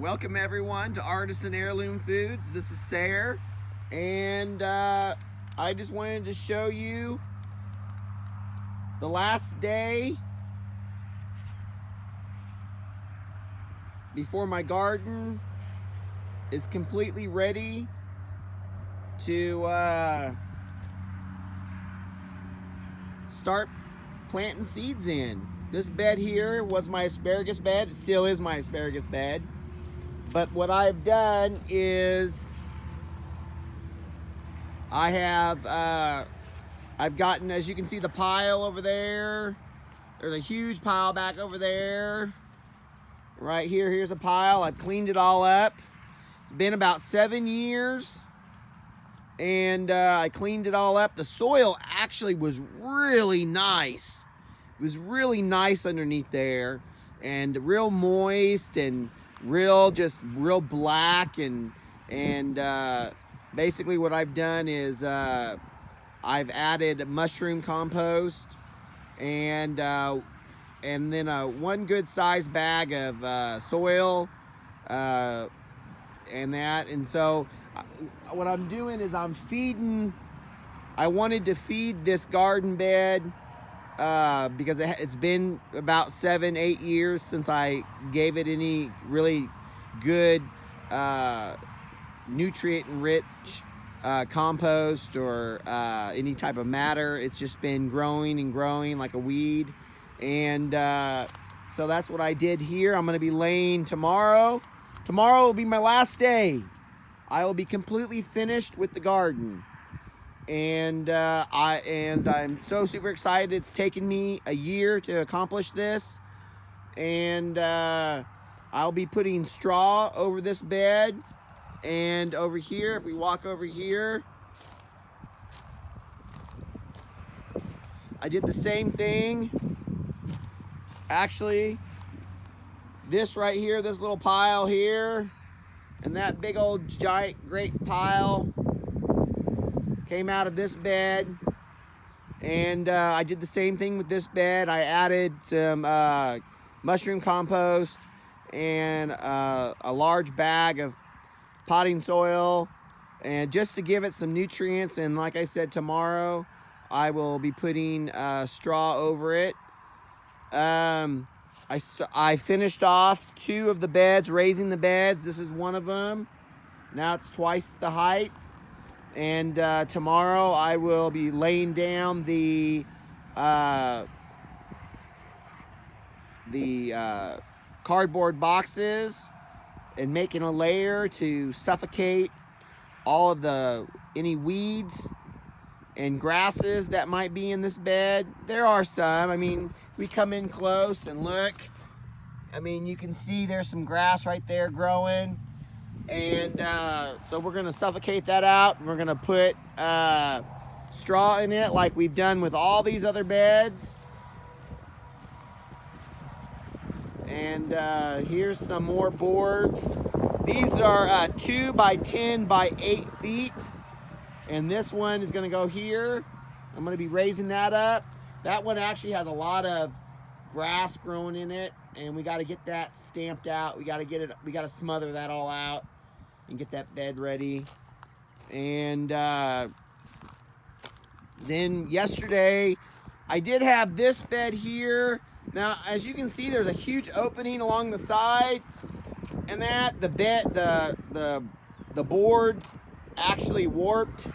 Welcome everyone to Artisan Heirloom Foods. This is Sarah, and I just wanted to show you the last day before my garden is completely ready to start planting seeds in. This bed here was my asparagus bed. It still is my asparagus bed. But what I've done is I've gotten, as you can see, the pile over there. There's a huge pile back over there. Right here, here's a pile. I've cleaned it all up. It's been about 7 years. And I cleaned it all up. The soil actually was really nice. It was really nice underneath there. And real moist and real black, and basically what I've done is I've added mushroom compost and then one good size bag of soil and so what I'm doing is I wanted to feed this garden bed because it's been about 7-8 years since I gave it any really good nutrient-rich compost or any type of matter. It's just been growing and growing like a weed, and so that's what I did here. I'm going to be laying tomorrow. Tomorrow will be my last day. I will be completely finished with the garden. And I'm so super excited. It's taken me a year to accomplish this, and I'll be putting straw over this bed. And over here, if we walk over here, I did the same thing. Actually, this right here, this little pile here, and that big old giant great pile came out of this bed, and I did the same thing with this bed. I added some mushroom compost and a large bag of potting soil, and just to give it some nutrients. And like I said, tomorrow I will be putting straw over it. I finished off 2 of the beds, raising the beds. This is one of them. Now it's twice the height. And tomorrow I will be laying down the cardboard boxes and making a layer to suffocate all of any weeds and grasses that might be in this bed. There are some. I mean, we come in close and look. I mean, you can see there's some grass right there growing. And so we're going to suffocate that out, and we're going to put straw in it like we've done with all these other beds. And here's some more boards. These are 2 by 10 by 8 feet, and this one is going to go here. I'm going to be raising that up. That one actually has a lot of grass growing in it, and we got to get that stamped out. We got to smother that all out and get that bed ready. And then yesterday I did have this bed here. Now, as you can see, there's a huge opening along the side, and that the board actually warped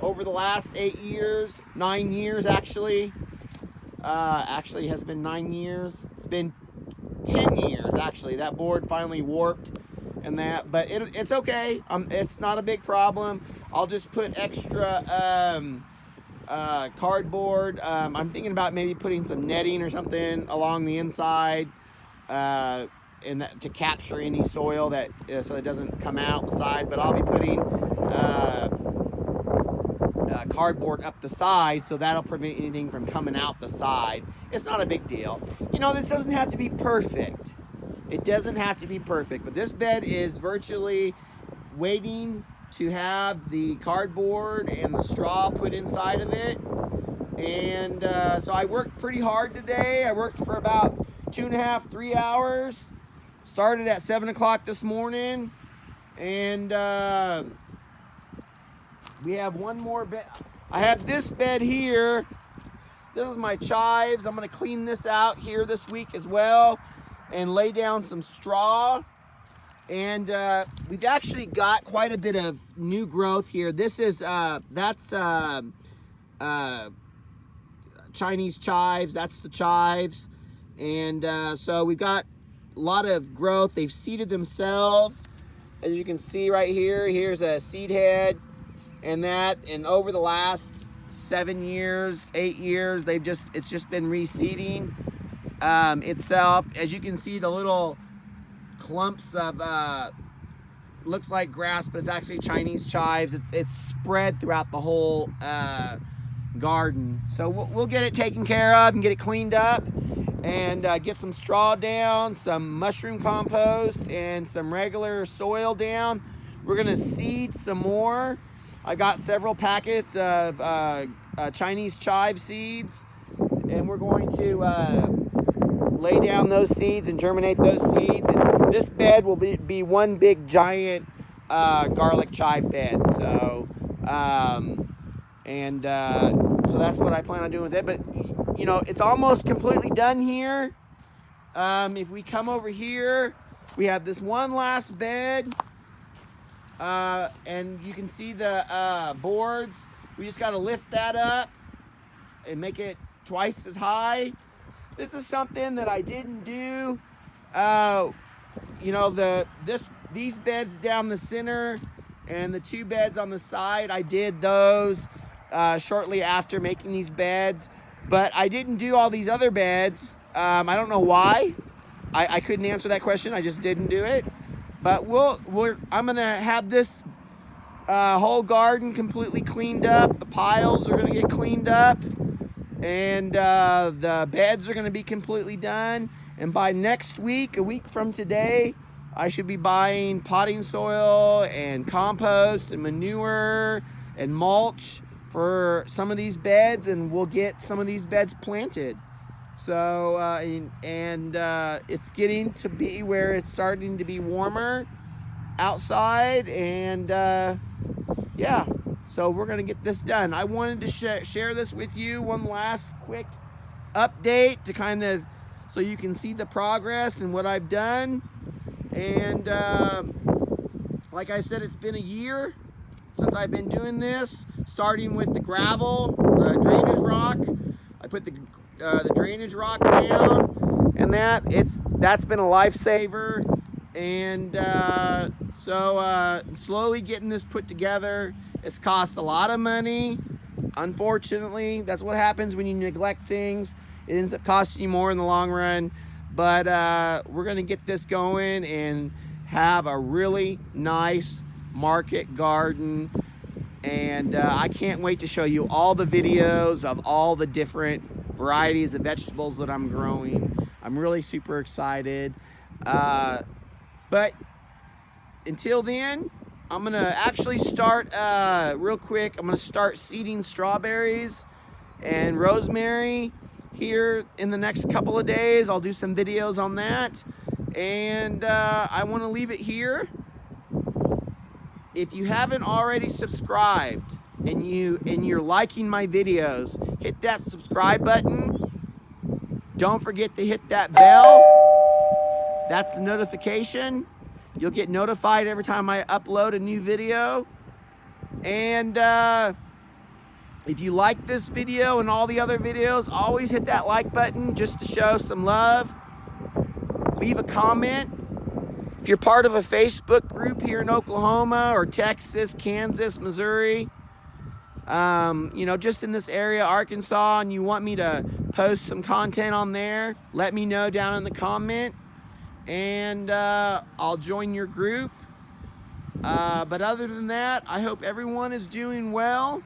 over the last 9 years actually. Actually has been 9 years. It's been 10 years actually. That board finally warped. And that, but it's okay. It's not a big problem. I'll just put extra cardboard. I'm thinking about maybe putting some netting or something along the inside, and to capture any soil that so it doesn't come out the side. But I'll be putting cardboard up the side, so that'll prevent anything from coming out the side. It's not a big deal. You know, this doesn't have to be perfect. It doesn't have to be perfect, but this bed is virtually waiting to have the cardboard and the straw put inside of it. And so I worked pretty hard today. I worked for about 2.5-3 hours, Started at 7 o'clock this morning, and we have one more bed. I have this bed here. This is my chives. I'm going to clean this out here this week as well and lay down some straw. And we've actually got quite a bit of new growth here. This is, that's Chinese chives. That's the chives. And so we've got a lot of growth. They've seeded themselves. As you can see right here, here's a seed head. And over the last 7 years, 8 years, it's just been reseeding itself. As you can see, the little clumps of looks like grass, but it's actually Chinese chives. It's spread throughout the whole garden. So we'll get it taken care of and get it cleaned up, and get some straw down, some mushroom compost, and some regular soil down. We're gonna seed some more. I got several packets of Chinese chive seeds, and we're going to lay down those seeds and germinate those seeds. And this bed will be one big giant garlic chive bed. So, so that's what I plan on doing with it. But you know, it's almost completely done here. If we come over here, we have this one last bed. And you can see the boards. We just got to lift that up and make it twice as high. This is something that I didn't do. You know, these beds down the center and the 2 beds on the side, I did those shortly after making these beds, but I didn't do all these other beds. I don't know why. I couldn't answer that question. I just didn't do it. But I'm gonna have this whole garden completely cleaned up. The piles are gonna get cleaned up, and the beds are gonna be completely done. And by next week, a week from today, I should be buying potting soil and compost and manure and mulch for some of these beds, and we'll get some of these beds planted. So, it's getting to be where it's starting to be warmer outside, and yeah, so we're gonna get this done. I wanted to share this with you, one last quick update to kind of, so you can see the progress and what I've done. And like I said, it's been a year since I've been doing this, starting with the gravel, the drainage rock. I put the drainage rock down, and that's been a lifesaver. And so slowly getting this put together. It's cost a lot of money. Unfortunately, that's what happens when you neglect things. It ends up costing you more in the long run. But we're gonna get this going and have a really nice market garden. And I can't wait to show you all the videos of all the different varieties of vegetables that I'm growing. I'm really super excited. But until then, I'm gonna actually start real quick. I'm gonna start seeding strawberries and rosemary here in the next couple of days. I'll do some videos on that, and I want to leave it here. If you haven't already subscribed and you're liking my videos, hit that subscribe button. Don't forget to hit that bell. That's the notification. You'll get notified every time I upload a new video. And if you like this video and all the other videos, always hit that like button just to show some love. Leave a comment. If you're part of a Facebook group here in Oklahoma or Texas, Kansas, Missouri, just in this area, Arkansas, and you want me to post some content on there, let me know down in the comment, and I'll join your group. But other than that, I hope everyone is doing well.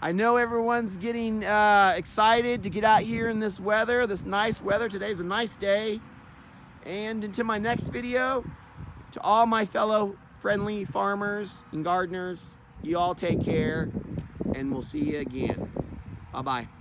I know everyone's getting excited to get out here in this weather, this nice weather. Today's a nice day. And until my next video, to all my fellow friendly farmers and gardeners, you all take care, and we'll see you again. Bye-bye.